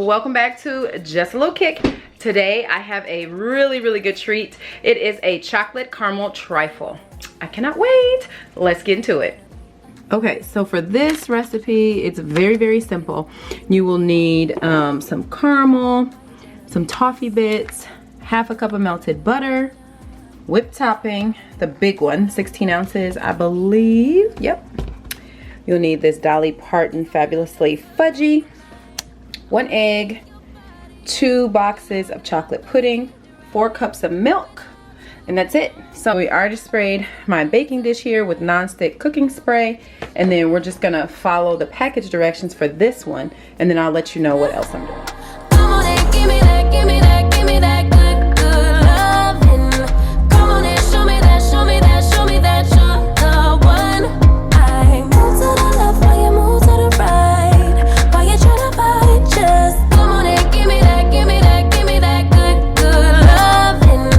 welcome back to Just a Little Kick. Today I have a really good treat. It is a chocolate caramel trifle. I cannot wait. Let's get into it. Okay, so for this recipe, it's very simple. You will need some caramel, some toffee bits, half a cup of melted butter, whipped topping, the big one, 16 ounces, I believe. Yep. You'll need this Dolly Parton Fabulously Fudgy, 1 egg, 2 boxes of chocolate pudding, 4 cups of milk, and that's it. So we already sprayed my baking dish here with non-stick cooking spray, and then we're just gonna follow the package directions for this one, and then I'll let you know what else I'm doing. Come on and give me that, give me that, give me that good loving. Come on and show me that, show me that, show me that you're the one. I move to the left while you move to the right, while you're trying to fight, just come on and give me that, give me that, give me that good loving.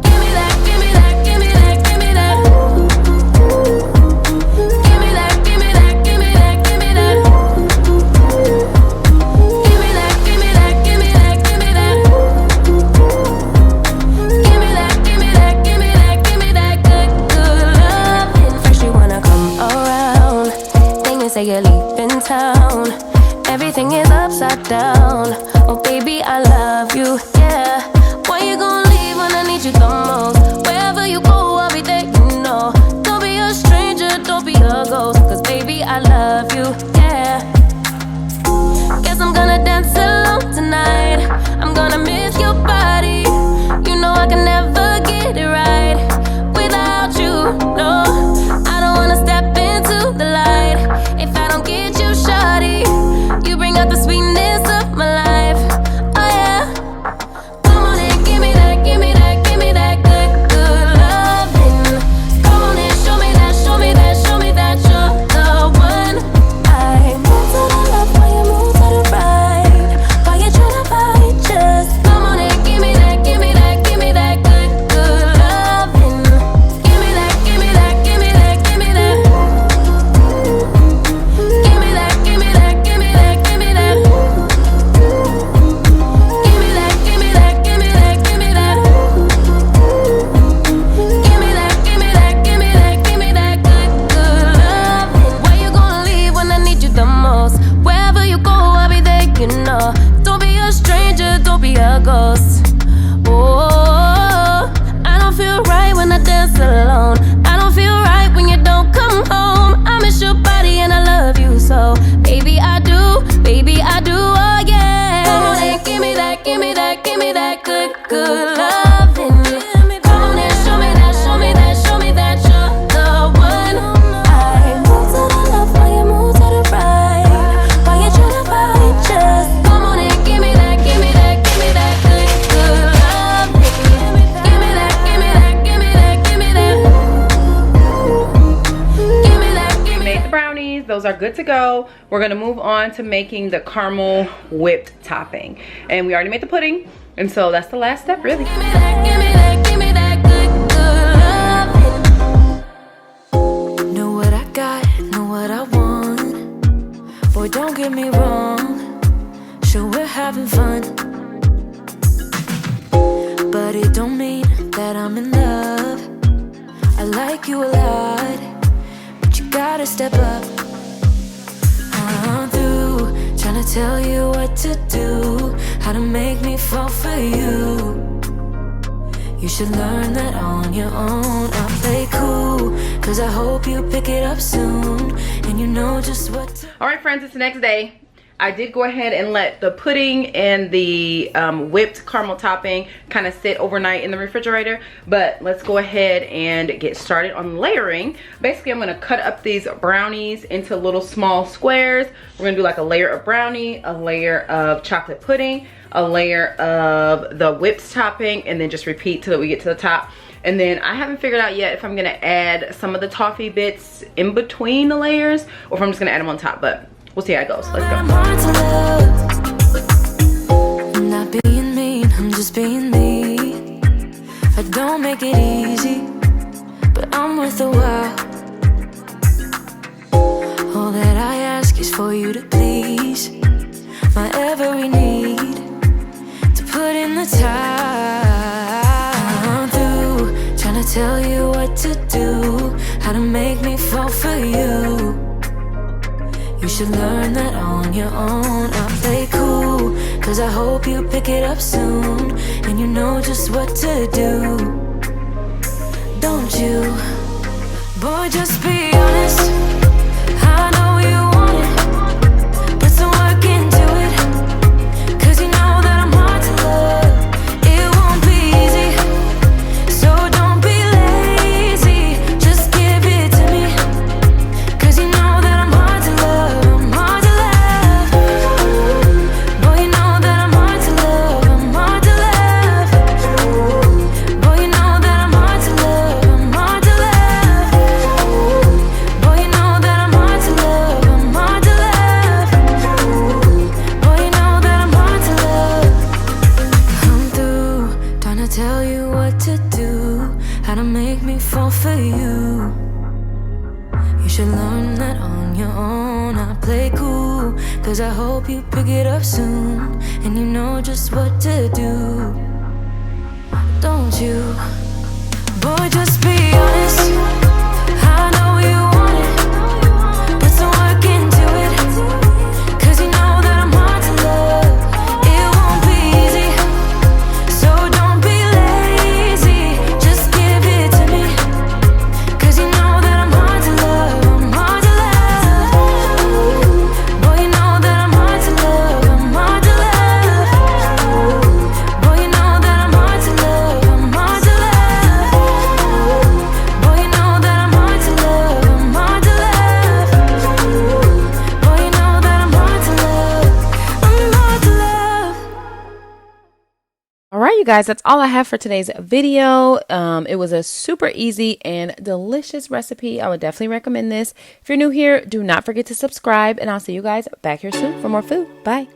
Give me that, give me that, give me that, give me that. Give me that, give me that, give me that, give me that. Give me that, give me that, give me that, give me that. Give me that, give me that, give me that, give me that good loving. First you wanna come around, then you say you're leaving town. Everything is upside down. Oh baby, I love you, yeah. Why you gonna leave when I need you the most? Wherever you go, I'll be there, you know. Don't be a stranger, don't be a ghost, cause baby, I love you, yeah. Guess I'm gonna dance alone tonight. I'm gonna miss your body. You know I can never get it right without you, no. I don't wanna step into the light if I don't get you, shawty. You bring out the sweetness of my life, oh yeah. Come on and give me that, give me that, give me that good loving. Come on and show me that, show me that, show me that you're the one. I move to the left while you move to the right, while you're trying to fight, just come on and give me that, give me that, give me that good loving. Give me that, give me that, give me that, give me that. Give me that, give me that, give me that, give me that. Give me that, give me that, give me that, give me that. Give me that, give me that, give me that, give me that good loving. Why you gonna leave when I need you the most? Wherever you go, I'll be there, you know. Don't be a stranger, don't be a ghost. Oh, I don't feel right when I dance alone. I don't feel right when you don't come home. I miss your body and I love you so. Baby, I do, oh yeah. Come on and give me that, give me that, give me that good loving. Come on and show me that, show me that, show me that you're the one. I move to the left while you move to the right, while you're trying to fight, just come on and give me that, give me that, give me that good loving. Give me that, give me that, give me that, give me that. Give me that, give We me made the brownies, those are good to go. We're gonna move on to making the caramel whipped topping. And we already made the pudding, and so that's the last step really. Give me that, give me that, give me that good loving. Know what I got, know what I want. Boy, don't get me wrong, sure we're having fun, but it don't mean that I'm in love. I like you a lot, but you gotta step up. I'm through trying to tell you what to do, how to make me fall for you. You should learn that on your own. I'll play cool, cause I hope you pick it up soon, and you know just what to. All right, friends, it's the next day. I did go ahead and let the pudding and the whipped caramel topping kind of sit overnight in the refrigerator, but let's go ahead and get started on layering. Basically, I'm gonna cut up these brownies into little small squares. We're gonna do like a layer of brownie, a layer of chocolate pudding, a layer of the whipped topping, and then just repeat till we get to the top. And then I haven't figured out yet if I'm gonna add some of the toffee bits in between the layers or if I'm just gonna add them on top, but we'll see how it goes. Let's go. I'm not being mean, I'm just being me. I don't make it easy, but I'm worth a while. All that I ask is for you to please my every need. the time. I'm through trying to tell you what to do, how to make me fall for you. You should learn that on your own. I play cool, cause I hope you pick it up soon, and you know just what to do. Don't you? Boy, just be honest. I know you want it. Put some work into it, cause you know that I'm hard to love. It won't be easy, so don't be lazy. Just give it to me, cause you know that I'm hard to love. I'm hard to love. Boy, you know that I'm hard to love. I'm hard to love. Boy, you know that I'm hard to love. I'm hard to love. Boy, you know that I'm hard to love. I'm hard to love. Boy, you know that I'm hard to love. I'm through trying to tell you what to do, how to make me fall for you. You should learn that on your own. I play cool, cause I hope you pick it up soon, and you know just what to do. Don't you? Boy, just be honest. I know you want it. Put some work into it, cause you know that I'm hard to love. It won't be easy, so don't be lazy. Just give it to me, cause you know that I'm hard to love. I'm hard to love. Boy, you know that I'm hard to love. I'm hard to love. Boy, you know that I'm hard to love. I'm hard to love. Boy, you know that I'm hard to love. I'm hard to love. Boy, you know that I'm hard to love. I'm hard to love. All right, you guys, that's all I have for today's video. It was a super easy and delicious recipe. I would definitely recommend this. If you're new here, do not forget to subscribe, and I'll see you guys back here soon for more food. Bye.